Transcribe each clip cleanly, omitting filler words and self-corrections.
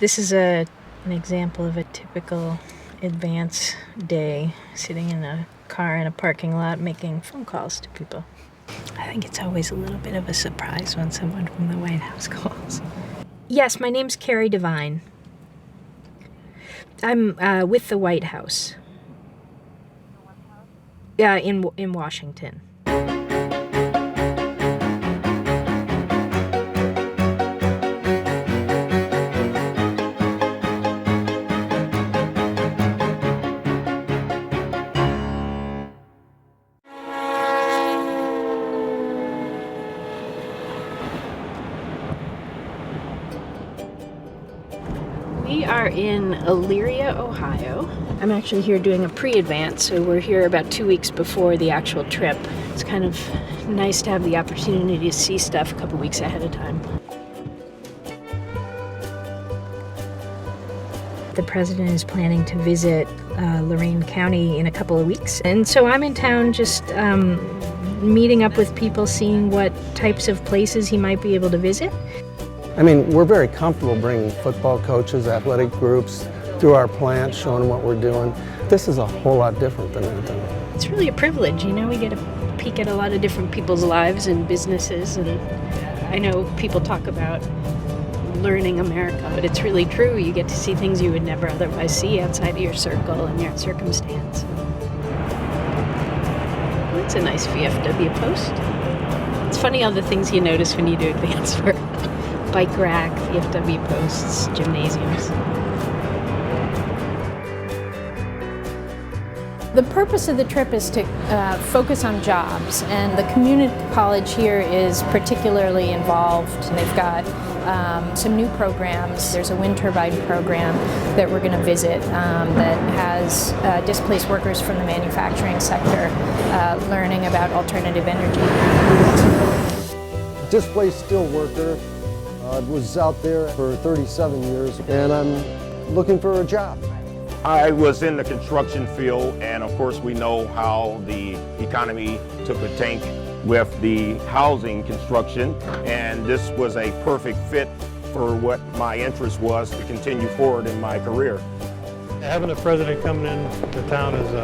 This is an example of a typical advance day, sitting in a car in a parking lot making phone calls to people. I think it's always a little bit of a surprise when someone from the White House calls. Yes, my name's Carrie Devine. I'm with the White House. Yeah, in Washington. We are in Elyria, Ohio. I'm actually here doing a pre-advance, so we're here about 2 weeks before the actual trip. It's kind of nice to have the opportunity to see stuff a couple weeks ahead of time. The president is planning to visit Lorain County in a couple of weeks, and so I'm in town just meeting up with people, seeing what types of places he might be able to visit. I mean, we're very comfortable bringing football coaches, athletic groups through our plant, showing them what we're doing. This is a whole lot different than anything. It's really a privilege, you know, we get a peek at a lot of different people's lives and businesses, and I know people talk about learning America, but it's really true. You get to see things you would never otherwise see outside of your circle and your circumstance. That's a nice VFW post. It's funny all the things you notice when you do advance work. Bike rack, VFW posts, gymnasiums. The purpose of the trip is to focus on jobs, and the community college here is particularly involved. They've got some new programs. There's a wind turbine program that we're going to visit that has displaced workers from the manufacturing sector learning about alternative energy. Displaced steel worker. I was out there for 37 years, and I'm looking for a job. I was in the construction field, and of course we know how the economy took a tank with the housing construction, and this was a perfect fit for what my interest was to continue forward in my career. Having a president coming into town is,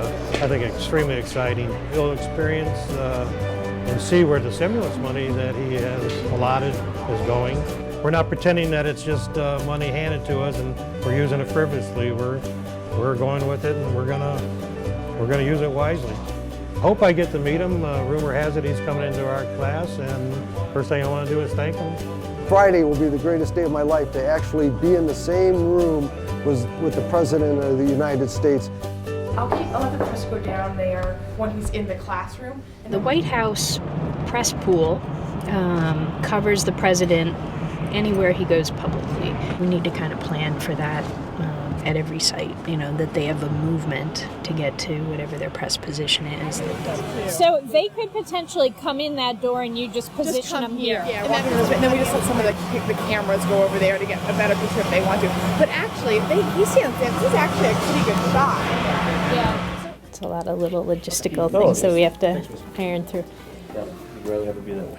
I think, extremely exciting. He'll experience and see where the stimulus money that he has allotted is going. We're not pretending that it's just money handed to us and we're using it frivolously. We're going with it, and we're gonna use it wisely. Hope I get to meet him. Rumor has it he's coming into our class, and first thing I want to do is thank him. Friday will be the greatest day of my life, to actually be in the same room with the President of the United States. I'll let the press go down there when he's in the classroom. The White House press pool covers the president anywhere he goes publicly. We need to kind of plan for that at every site, you know, that they have a movement to get to whatever their press position is. So they could potentially come in that door and you just position them here. Yeah, and then we just let some of the cameras go over there to get a better picture if they want to. But actually, you see this is actually a pretty good shot. Yeah. It's a lot of little logistical things that we have to iron through. Yeah, you really have to be there.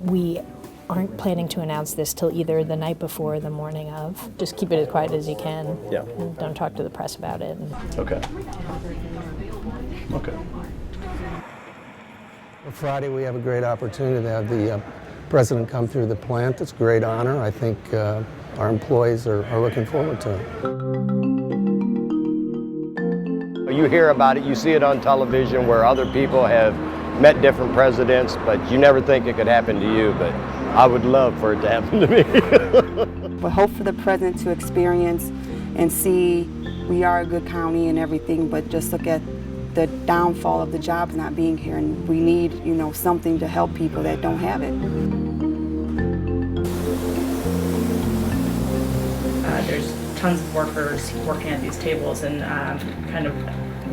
We aren't planning to announce this till either the night before or the morning of. Just keep it as quiet as you can. Yeah. And don't talk to the press about it. Okay. Okay. On Friday, we have a great opportunity to have the president come through the plant. It's a great honor. I think our employees are looking forward to it. You hear about it, you see it on television where other people have met different presidents, but you never think it could happen to you, but I would love for it to happen to me. We hope for the president to experience and see we are a good county and everything, but just look at the downfall of the jobs not being here, and we need, you know, something to help people that don't have it. There's tons of workers working at these tables and kind of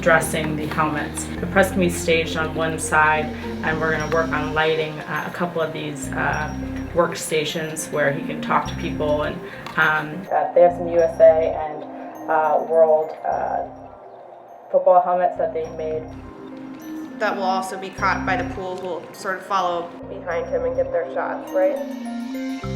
dressing the helmets. The press can be staged on one side, and we're going to work on lighting a couple of these workstations where he can talk to people. And they have some USA and World football helmets that they made. that will also be caught by the pool will sort of follow behind him and get their shots, right?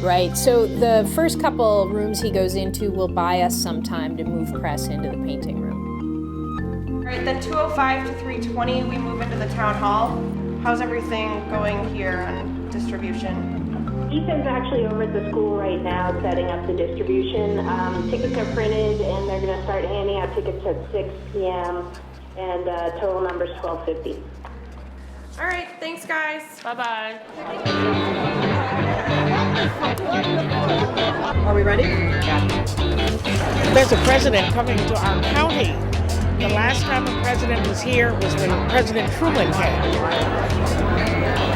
Right, so the first couple rooms he goes into will buy us some time to move press into the painting room. All right, then 2:05 to 3:20, we move into the town hall. How's everything going here on distribution? Ethan's actually over at the school right now setting up the distribution. Tickets are printed and they're going to start handing out tickets at 6 p.m. and total number's 1250. All right, thanks guys. Bye-bye. Are we ready? There's a president coming to our county. The last time a president was here was when President Truman came.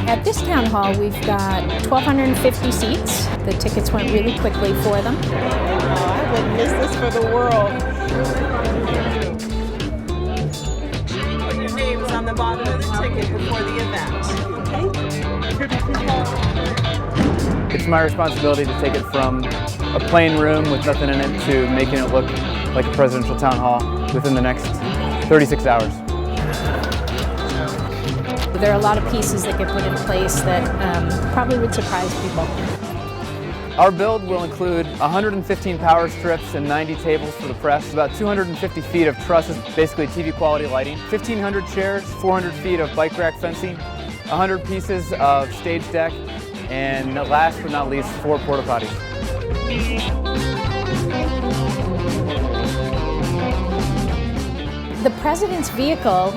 At this town hall, we've got 1,250 seats. The tickets went really quickly for them. I wouldn't miss this for the world. Put your names on the bottom of the ticket before the event, okay? It's my responsibility to take it from a plain room with nothing in it to making it look like a presidential town hall within the next 36 hours. There are a lot of pieces that get put in place that probably would surprise people. Our build will include 115 power strips and 90 tables for the press, about 250 feet of trusses, basically TV quality lighting, 1,500 chairs, 400 feet of bike rack fencing, 100 pieces of stage deck, and last but not least, 4 porta potties. The president's vehicle,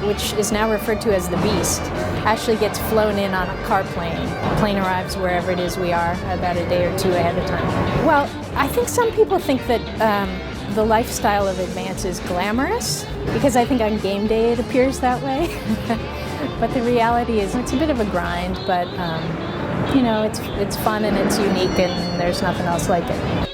which is now referred to as the Beast, actually gets flown in on a car plane. The plane arrives wherever it is we are about a day or two ahead of time. Well, I think some people think that the lifestyle of Advance is glamorous, because I think on game day it appears that way. But the reality is it's a bit of a grind, but you know, it's fun and it's unique and there's nothing else like it.